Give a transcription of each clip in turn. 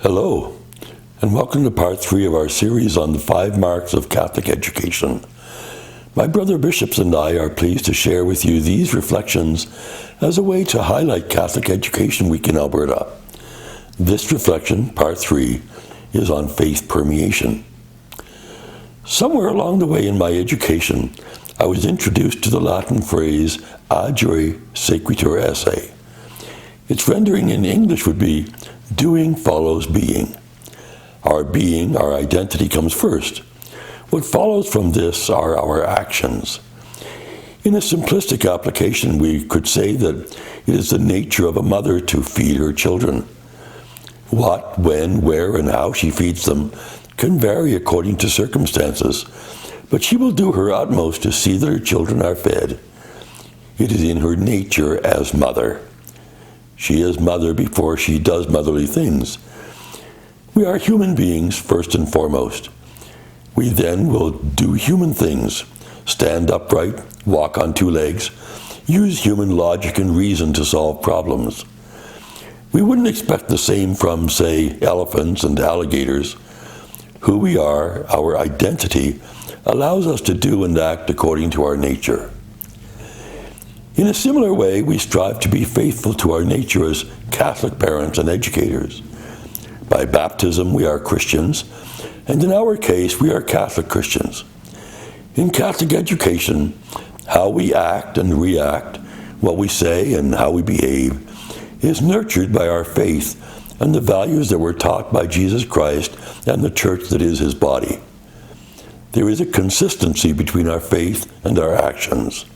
Hello, and welcome to part 3 of our series on the 5 marks of Catholic education. My brother bishops and I are pleased to share with you these reflections as a way to highlight Catholic Education Week in Alberta. This reflection, part 3, is on faith permeation. Somewhere along the way in my education, I was introduced to the Latin phrase agere, sequitur, esse. Its rendering in English would be, doing follows being. Our being, our identity comes first. What follows from this are our actions. In a simplistic application, we could say that it is the nature of a mother to feed her children. What, when, where, and how she feeds them can vary according to circumstances, but she will do her utmost to see that her children are fed. It is in her nature as mother. She is mother before she does motherly things. We are human beings first and foremost. We then will do human things, stand upright, walk on 2 legs, use human logic and reason to solve problems. We wouldn't expect the same from, say, elephants and alligators. Who we are, our identity, allows us to do and act according to our nature. In a similar way, we strive to be faithful to our nature as Catholic parents and educators. By baptism, we are Christians, and in our case, we are Catholic Christians. In Catholic education, how we act and react, what we say and how we behave, is nurtured by our faith and the values that were taught by Jesus Christ and the church that is his body. There is a consistency between our faith and our actions.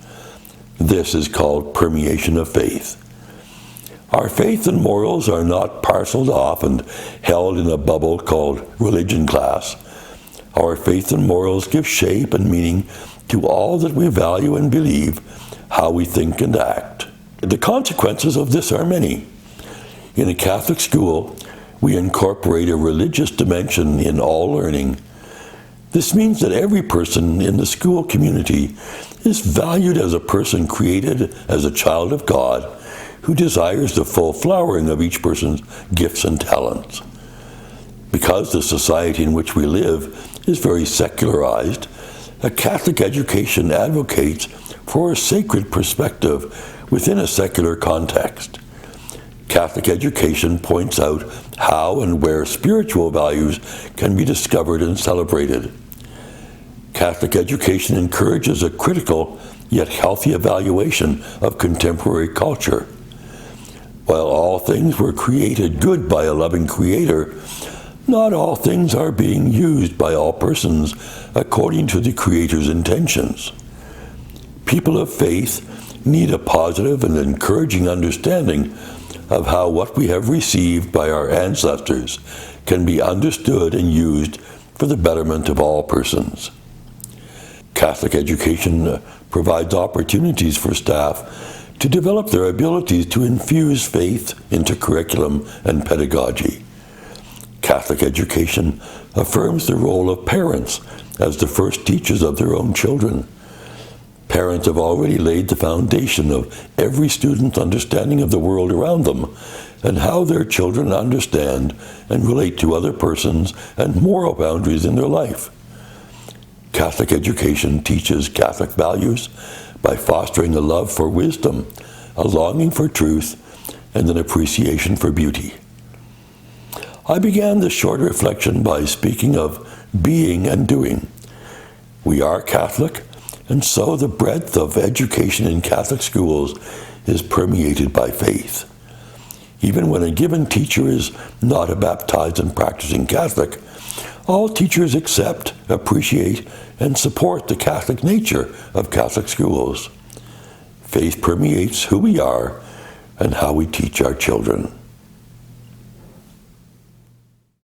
This is called permeation of faith. Our faith and morals are not parceled off and held in a bubble called religion class. Our faith and morals give shape and meaning to all that we value and believe, how we think and act. The consequences of this are many. In a Catholic school, we incorporate a religious dimension in all learning. This means that every person in the school community is valued as a person created as a child of God who desires the full flowering of each person's gifts and talents. Because the society in which we live is very secularized, a Catholic education advocates for a sacred perspective within a secular context. Catholic education points out how and where spiritual values can be discovered and celebrated. Catholic education encourages a critical yet healthy evaluation of contemporary culture. While all things were created good by a loving Creator, not all things are being used by all persons according to the Creator's intentions. People of faith need a positive and encouraging understanding of how what we have received by our ancestors can be understood and used for the betterment of all persons. Catholic education provides opportunities for staff to develop their abilities to infuse faith into curriculum and pedagogy. Catholic education affirms the role of parents as the first teachers of their own children. Parents have already laid the foundation of every student's understanding of the world around them and how their children understand and relate to other persons and moral boundaries in their life. Catholic education teaches Catholic values by fostering a love for wisdom, a longing for truth, and an appreciation for beauty. I began this short reflection by speaking of being and doing. We are Catholic, and so the breadth of education in Catholic schools is permeated by faith. Even when a given teacher is not a baptized and practicing Catholic, all teachers accept, appreciate, and support the Catholic nature of Catholic schools. Faith permeates who we are and how we teach our children.